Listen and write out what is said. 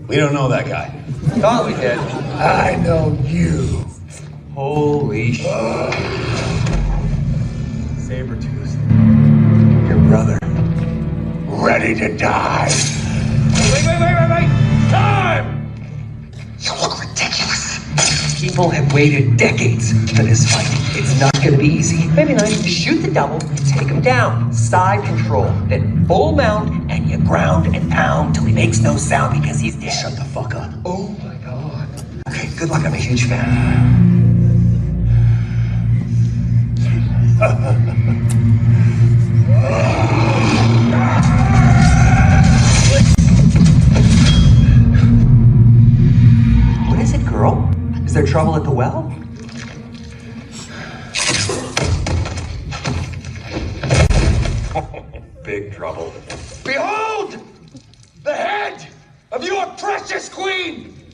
We don't know that guy. Thought we did. I know you. Holy shit. Sabretooth. Your brother. Ready to die. Wait. Time! You look ridiculous. People have waited decades for this fight. It's not gonna be easy. Maybe not. Shoot the double, take him down. Side control, then full mount, and you ground and pound till he makes no sound because he's dead. Shut the fuck up. Oh my god. Okay, good luck. I'm a huge fan. What is it, girl? Is there trouble at the well? Big trouble. Behold! The head of your precious queen!